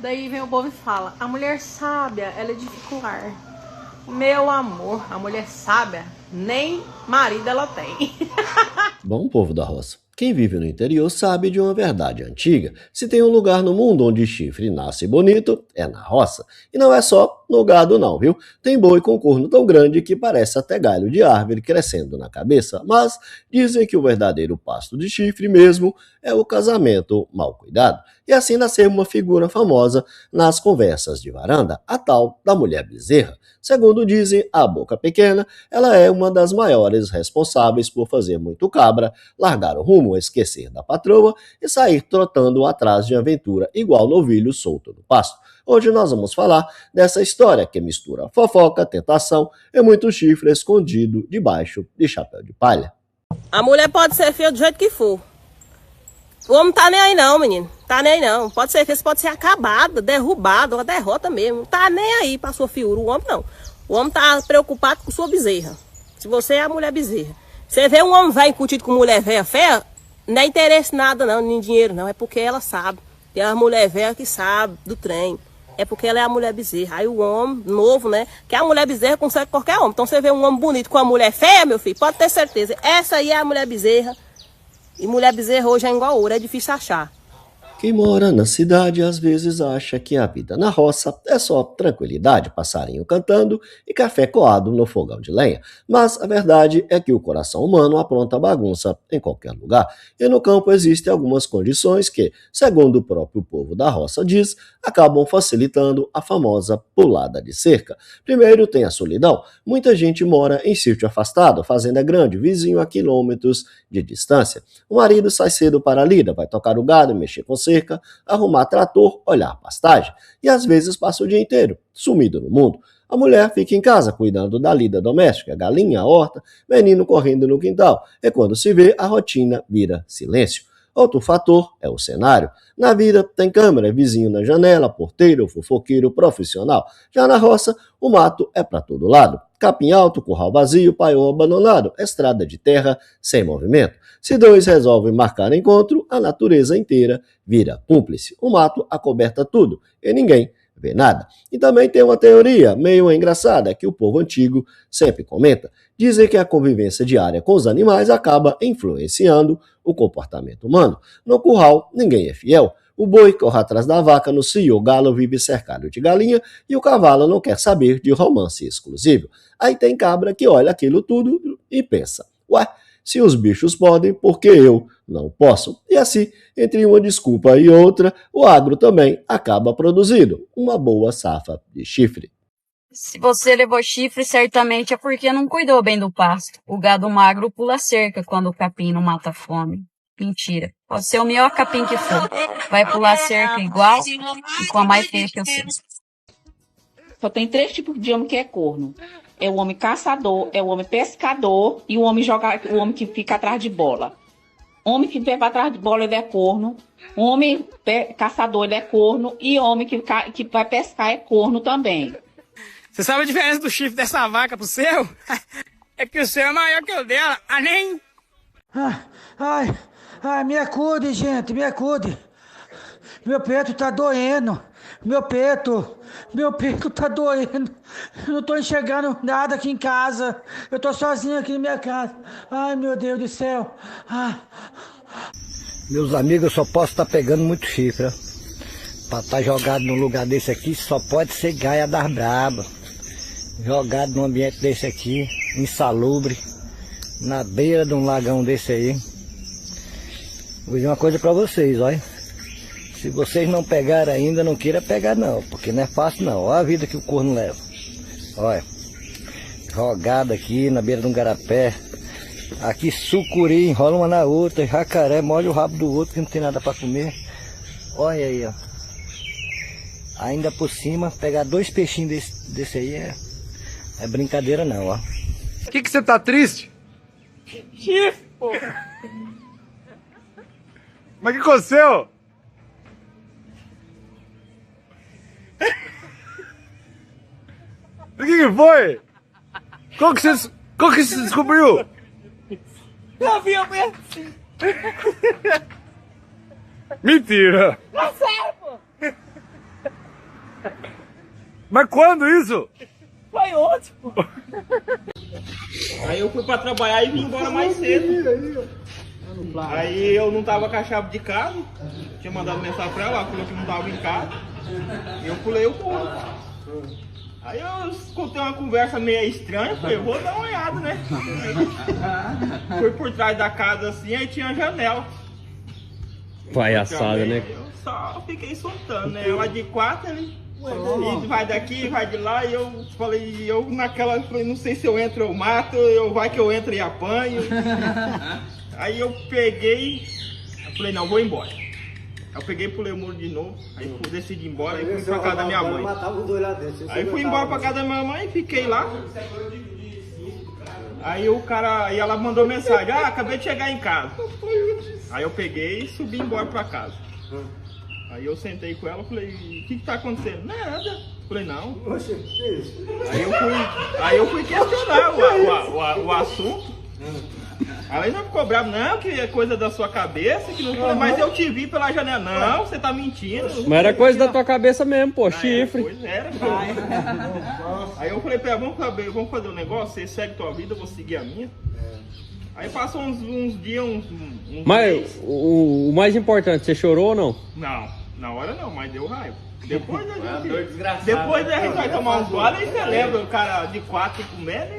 Daí vem o povo e fala, a mulher sábia, ela é dificular. Meu amor, a mulher sábia, nem marido ela tem. Bom, povo da roça, quem vive no interior sabe de uma verdade antiga. Se tem um lugar no mundo onde chifre nasce bonito, é na roça. E não é só no gado não, viu? Tem boi com corno tão grande que parece até galho de árvore crescendo na cabeça. Mas dizem que o verdadeiro pasto de chifre mesmo é o casamento mal cuidado. E assim nasceu uma figura famosa nas conversas de varanda, a tal da mulher bezerra. Segundo dizem, a boca pequena, ela é uma das maiores responsáveis por fazer muito cabra, largar o rumo, esquecer da patroa e sair trotando atrás de aventura igual novilho solto no pasto. Hoje nós vamos falar dessa história que mistura fofoca, tentação e muito chifre escondido debaixo de chapéu de palha. A mulher pode ser feia do jeito que for. O homem tá nem aí não, menino. Tá nem aí não. Pode ser feio, pode ser acabada, derrubada, uma derrota mesmo. Não tá nem aí pra sua figura. O homem não. O homem tá preocupado com sua bezerra. Se você é a mulher bezerra. Você vê um homem velho curtido com mulher velha feia, não é interesse nada não, nem dinheiro não. É porque ela sabe. Tem uma mulher velha que sabe do trem. É porque ela é a mulher bezerra. Aí o homem novo, né? Que a mulher bezerra consegue qualquer homem. Então você vê um homem bonito com uma mulher feia, meu filho, pode ter certeza. Essa aí é a mulher bezerra. E mulher bezerra hoje é igual ouro, é difícil achar. Quem mora na cidade às vezes acha que a vida na roça é só tranquilidade, passarinho cantando e café coado no fogão de lenha. Mas a verdade é que o coração humano apronta bagunça em qualquer lugar. E no campo existem algumas condições que, segundo o próprio povo da roça diz, acabam facilitando a famosa pulada de cerca. Primeiro tem a solidão. Muita gente mora em sítio afastado, fazenda grande, vizinho a quilômetros de distância. O marido sai cedo para a lida, vai tocar o gado, mexer com cerca, arrumar trator, olhar pastagem. E às vezes passa o dia inteiro, sumido no mundo. A mulher fica em casa cuidando da lida doméstica, galinha, horta, menino correndo no quintal. E quando se vê, a rotina vira silêncio. Outro fator é o cenário. Na vida tem câmera, vizinho na janela, porteiro, fofoqueiro, profissional. Já na roça, o mato é para todo lado. Capim alto, curral vazio, paiol abandonado, estrada de terra sem movimento. Se dois resolvem marcar encontro, a natureza inteira vira cúmplice. O mato acoberta tudo e ninguém vê nada. E também tem uma teoria meio engraçada que o povo antigo sempre comenta. Dizem que a convivência diária com os animais acaba influenciando o comportamento humano. No curral, ninguém é fiel. O boi corre atrás da vaca no cio, o galo vive cercado de galinha e o cavalo não quer saber de romance exclusivo. Aí tem cabra que olha aquilo tudo e pensa, ué, se os bichos podem, por que eu não posso? E assim, entre uma desculpa e outra, o agro também acaba produzindo uma boa safra de chifre. Se você levou chifre, certamente é porque não cuidou bem do pasto. O gado magro pula cerca quando o capim não mata a fome. Mentira. Pode ser o melhor capim que for. Vai pular cerca igual e com a mais feia que eu sei. Só tem 3 tipos de homem que é corno. É o homem caçador, é o homem pescador e o homem que fica atrás de bola. Homem que vai atrás de bola, ele é corno. Homem caçador, ele é corno. E homem que vai pescar é corno também. Você sabe a diferença do chifre dessa vaca pro seu? É que o seu é maior que o dela. Ah, nem... Ai, me acude, gente, me acude. Meu peito tá doendo. Meu peito tá doendo. Eu não tô enxergando nada aqui em casa. Eu tô sozinho aqui na minha casa. Ai, meu Deus do céu. Meus amigos, eu só posso estar pegando muito chifre. Pra estar jogado num lugar desse aqui, só pode ser gaia das braba. Jogado num ambiente desse aqui, insalubre, na beira de um lagão desse aí. Vou dizer uma coisa pra vocês, olha. Se vocês não pegaram ainda, não queira pegar não, porque não é fácil não. Olha a vida que o corno leva. Olha, jogado aqui na beira de um garapé. Aqui sucuri, enrola uma na outra, jacaré, molha o rabo do outro que não tem nada pra comer. Olha aí, ó. Ainda por cima, pegar 2 peixinhos desse aí é brincadeira não, ó. Que você tá triste? Chifre, pô. Mas que aconteceu? O que foi? Como que você descobriu? Eu vi a mulher. Mentira! É sério, pô. Mas quando isso? Foi ontem, pô. Aí eu fui pra trabalhar e vim embora mais cedo. Aí eu não tava com a chave de casa, tinha mandado mensagem pra ela, falou que não tava em casa. E eu pulei o muro. Aí eu escutei uma conversa meio estranha, falei, vou dar uma olhada, né? Fui por trás da casa assim, aí tinha a janela. Palhaçada, né? Eu só fiquei soltando, né? Ela de quatro, né? E vai daqui, vai de lá, e eu falei, falei, não sei se eu entro ou mato, vai que eu entro e apanho. Aí eu peguei, falei, não, vou embora. Aí eu peguei, pulei o muro de novo, aí decidi ir embora, aí fui pra casa da minha mãe. Aí fui embora pra casa da minha mãe, fiquei lá. Aí o cara, aí ela mandou mensagem, acabei de chegar em casa. Aí eu peguei e subi embora pra casa. Aí eu sentei com ela e falei, o que tá acontecendo? Nada. Falei, não. Aí eu fui questionar o assunto. Ela ainda ficou brava, não, que é coisa da sua cabeça, que não foi, mas eu te vi pela janela. Não, você tá mentindo. Mas era coisa da tua cabeça mesmo, pô, chifre. Era. Aí eu falei pra ela, vamos fazer um negócio, você segue tua vida, eu vou seguir a minha. Aí passou uns dias, uns Mas o mais importante, você chorou ou não? Não, na hora não, mas deu raiva. Depois a gente vai tomar um gole e você lembra o cara de 4 comendo.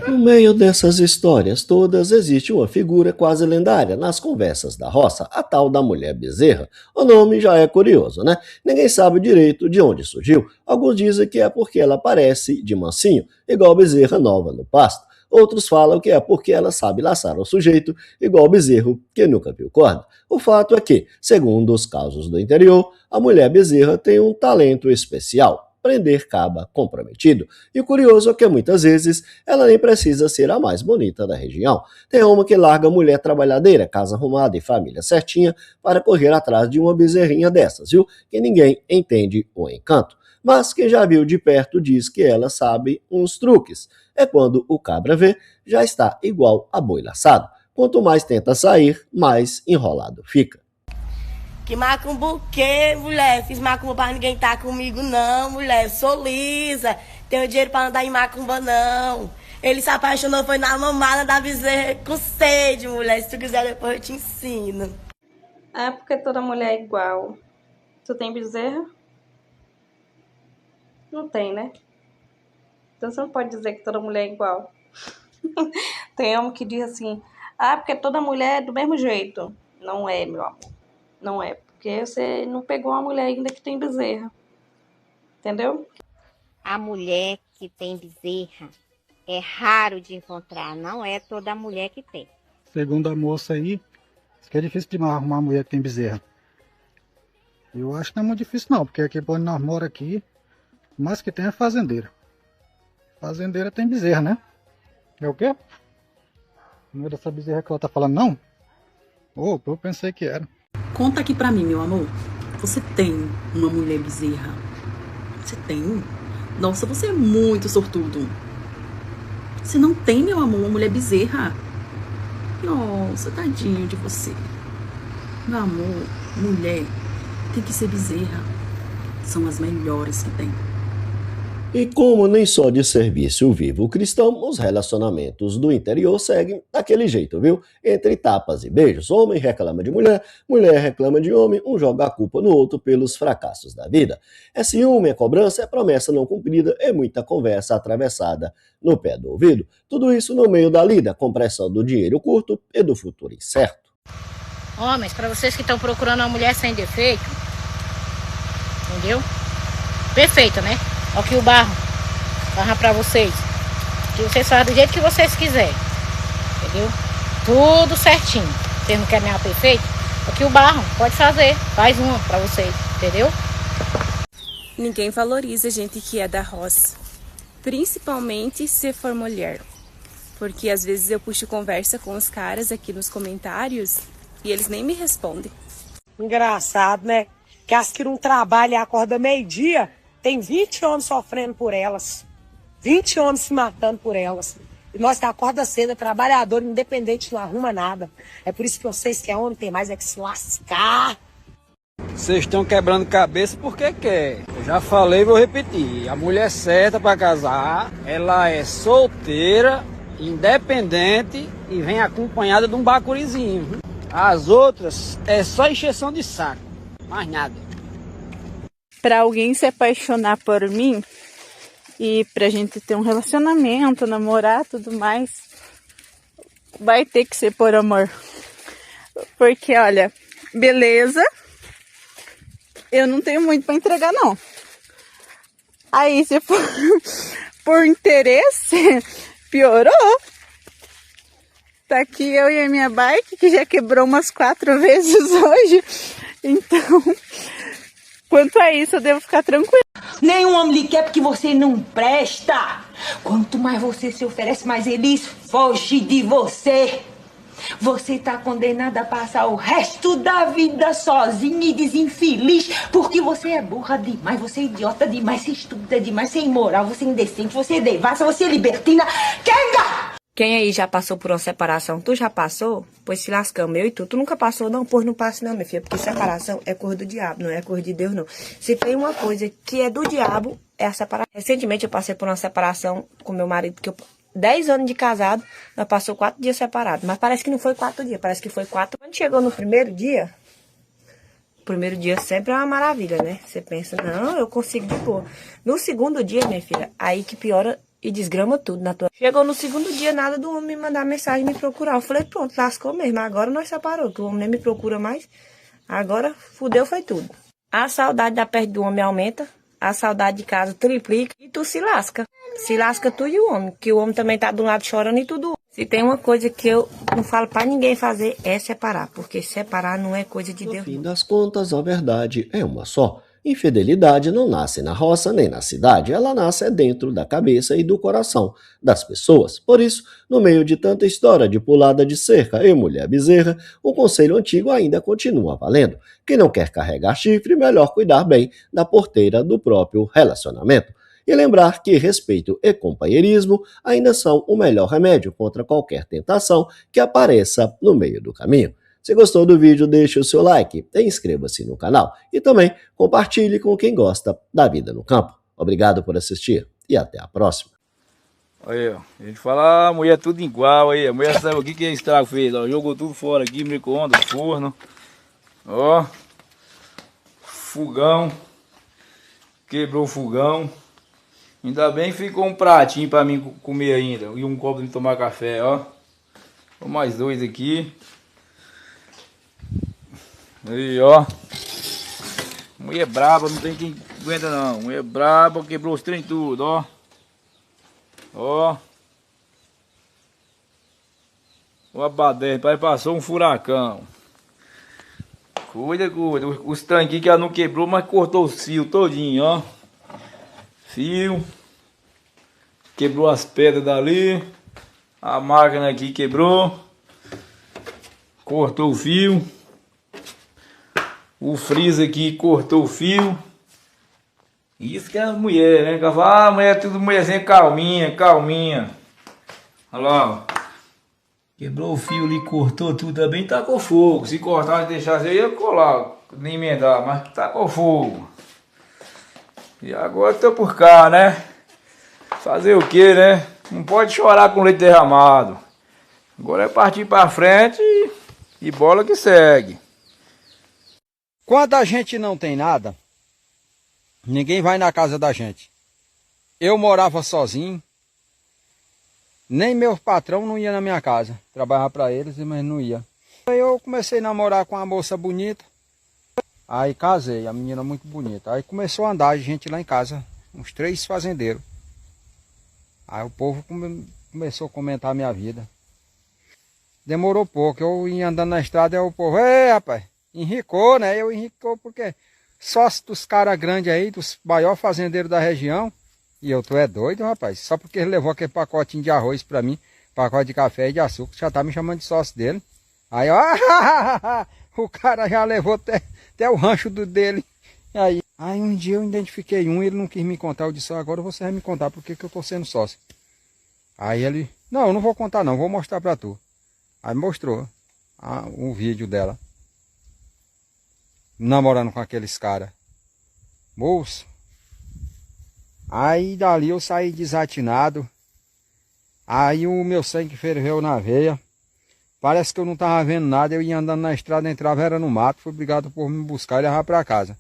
No meio dessas histórias todas existe uma figura quase lendária nas conversas da roça, a tal da mulher bezerra. O nome já é curioso, né? Ninguém sabe direito de onde surgiu. Alguns dizem que é porque ela parece de mansinho, igual bezerra nova no pasto. Outros falam que é porque ela sabe laçar o sujeito, igual bezerro que nunca viu corda. O fato é que, segundo os causos do interior, a mulher bezerra tem um talento especial: prender caba comprometido. E o curioso é que muitas vezes ela nem precisa ser a mais bonita da região. Tem uma que larga a mulher trabalhadeira, casa arrumada e família certinha para correr atrás de uma bezerrinha dessas, viu? Que ninguém entende o encanto. Mas quem já viu de perto diz que ela sabe uns truques. É quando o cabra vê, já está igual a boi laçado. Quanto mais tenta sair, mais enrolado fica. Que macumbu que, mulher? Fiz macumba pra ninguém tá comigo não, mulher. Eu sou lisa, tenho dinheiro pra andar em macumba não. Ele se apaixonou, foi na mamada da bezerra com sede, mulher. Se tu quiser depois eu te ensino. É porque toda mulher é igual. Tu tem bezerra? Não tem, né? Então você não pode dizer que toda mulher é igual. Tem homem que diz assim, porque toda mulher é do mesmo jeito. Não é, meu amor. Não é, porque você não pegou uma mulher ainda que tem bezerra. Entendeu? A mulher que tem bezerra é raro de encontrar, não é toda mulher que tem. Segundo a moça aí, diz que é difícil de arrumar uma mulher que tem bezerra. Eu acho que não é muito difícil não, porque aqui onde nós moramos aqui, o mais que tem é fazendeira. Fazendeira tem bezerra, né? É o quê? Não é dessa bezerra que ela tá falando, não? Eu pensei que era. Conta aqui pra mim, meu amor. Você tem uma mulher bezerra? Você tem? Nossa, você é muito sortudo. Você não tem, meu amor, uma mulher bezerra? Nossa, tadinho de você. Meu amor, mulher tem que ser bezerra. São as melhores que tem. E como nem só de serviço vive o cristão, os relacionamentos do interior seguem daquele jeito, viu? Entre tapas e beijos, homem reclama de mulher, mulher reclama de homem, um joga a culpa no outro pelos fracassos da vida. É ciúme, é cobrança, é promessa não cumprida, é muita conversa atravessada no pé do ouvido. Tudo isso no meio da lida, com pressão do dinheiro curto e do futuro incerto. Homens, para vocês que estão procurando uma mulher sem defeito, entendeu? Perfeita, né? Olha aqui o barro pra vocês. Que vocês fazem do jeito que vocês quiserem. Entendeu? Tudo certinho. Vocês não querem nada perfeito? Aqui o barro, pode fazer. Faz uma pra vocês, entendeu? Ninguém valoriza a gente que é da roça. Principalmente se for mulher. Porque às vezes eu puxo conversa com os caras aqui nos comentários e eles nem me respondem. Engraçado, né? Que as que não trabalham e acordam meio-dia, tem 20 homens sofrendo por elas. 20 homens se matando por elas. E nós que acorda cedo, é trabalhador, independente, não arruma nada. É por isso que vocês que é homem tem mais é que se lascar. Vocês estão quebrando cabeça porque quer. Eu já falei e vou repetir. A mulher certa para casar, ela é solteira, independente e vem acompanhada de um bacurizinho. As outras é só encheção de saco, mais nada. Para alguém se apaixonar por mim e pra gente ter um relacionamento, namorar, tudo mais, vai ter que ser por amor. Porque, olha, beleza, eu não tenho muito para entregar, não. Aí, se for por interesse, piorou. Tá aqui eu e a minha bike, que já quebrou umas 4 vezes hoje. Então, quanto a isso, eu devo ficar tranquila. Nenhum homem lhe quer porque você não presta. Quanto mais você se oferece, mais eles fogem de você. Você tá condenada a passar o resto da vida sozinha e desinfeliz, porque você é burra demais, você é idiota demais, você estuda demais, você é imoral, você é indecente, você é devassa, você é libertina. Quem aí já passou por uma separação? Tu já passou? Pois se lascamos, eu e tu. Tu nunca passou, não? Pois não passe não, minha filha, porque separação é coisa do diabo, não é coisa de Deus, não. Se tem uma coisa que é do diabo, é a separação. Recentemente eu passei por uma separação com meu marido, que eu... 10 anos de casado, nós passou 4 dias separados. Mas parece que não foi 4 dias, parece que foi 4. Quando chegou no primeiro dia, o primeiro dia sempre é uma maravilha, né? Você pensa, não, eu consigo de boa. No segundo dia, minha filha, aí que piora e desgrama tudo na tua... Chegou no segundo dia, nada do homem me mandar mensagem, me procurar. Eu falei, pronto, lascou mesmo, agora nós separou, que o homem nem me procura mais. Agora, fudeu, foi tudo. A saudade da perto do homem aumenta, a saudade de casa triplica e tu se lasca. Se lasca tu e o homem, que o homem também tá do lado chorando e tudo. Se tem uma coisa que eu não falo pra ninguém fazer, é separar. Porque separar não é coisa de Deus. No fim das contas, a verdade é uma só. Infidelidade não nasce na roça nem na cidade, ela nasce dentro da cabeça e do coração das pessoas. Por isso, no meio de tanta história de pulada de cerca e mulher bezerra, o conselho antigo ainda continua valendo. Quem não quer carregar chifre, melhor cuidar bem da porteira do próprio relacionamento. E lembrar que respeito e companheirismo ainda são o melhor remédio contra qualquer tentação que apareça no meio do caminho. Se gostou do vídeo, deixe o seu like e inscreva-se no canal. E também compartilhe com quem gosta da vida no campo. Obrigado por assistir e até a próxima. Aí, ó, a gente fala, a mulher é tudo igual aí. A mulher sabe o que é estrago fez, ó. Jogou tudo fora aqui, micro-ondas, forno. Ó, fogão. Quebrou o fogão. Ainda bem que ficou um pratinho pra mim comer ainda. E um copo de tomar café, ó. Vou mais 2 aqui. Aí, ó. Mulher braba, não tem quem aguenta não. Mulher braba, quebrou os trem tudo, ó. Ó. O abaderno, parece que passou um furacão. Cuida, cuida. Os tanques que ela não quebrou, mas cortou os fios todinho, ó. Fio. Quebrou as pedras dali. A máquina aqui quebrou. Cortou o fio. O freezer aqui cortou o fio. Isso que é a mulher, né? Ela fala, ah, mulher, tudo mulherzinha calminha, calminha. Olha lá, ó. Quebrou o fio ali, cortou tudo também, tacou fogo. Se cortar e deixasse, eu ia colar, nem emendar, mas tacou fogo. E agora tô por cá, né? Fazer o que, né? Não pode chorar com leite derramado. Agora é partir pra frente e bola que segue. Quando a gente não tem nada, ninguém vai na casa da gente. Eu morava sozinho, nem meu patrão não ia na minha casa. Trabalhava para eles, mas não ia. Aí eu comecei a namorar com uma moça bonita. Aí casei, a menina muito bonita. Aí começou a andar gente lá em casa, uns 3 fazendeiros. Aí o povo começou a comentar a minha vida. Demorou pouco, eu ia andando na estrada e o povo, ei rapaz, enricou, né? Eu enricou porque sócio dos caras grandes aí, dos maiores fazendeiros da região. E eu, tu é doido, rapaz? Só porque ele levou aquele pacotinho de arroz pra mim, pacote de café e de açúcar, já tá me chamando de sócio dele. Aí, ó, o cara já levou até o rancho dele. Aí um dia eu identifiquei ele não quis me contar, eu disse, agora você vai me contar porque que eu tô sendo sócio. Aí ele, não, eu não vou contar não, vou mostrar pra tu. Aí mostrou um vídeo dela. namorando com aqueles caras. Moço. Aí dali eu saí desatinado. Aí o meu sangue ferveu na veia. Parece que eu não tava vendo nada. Eu ia andando na estrada, entrava era no mato. Fui obrigado por me buscar e levar pra casa.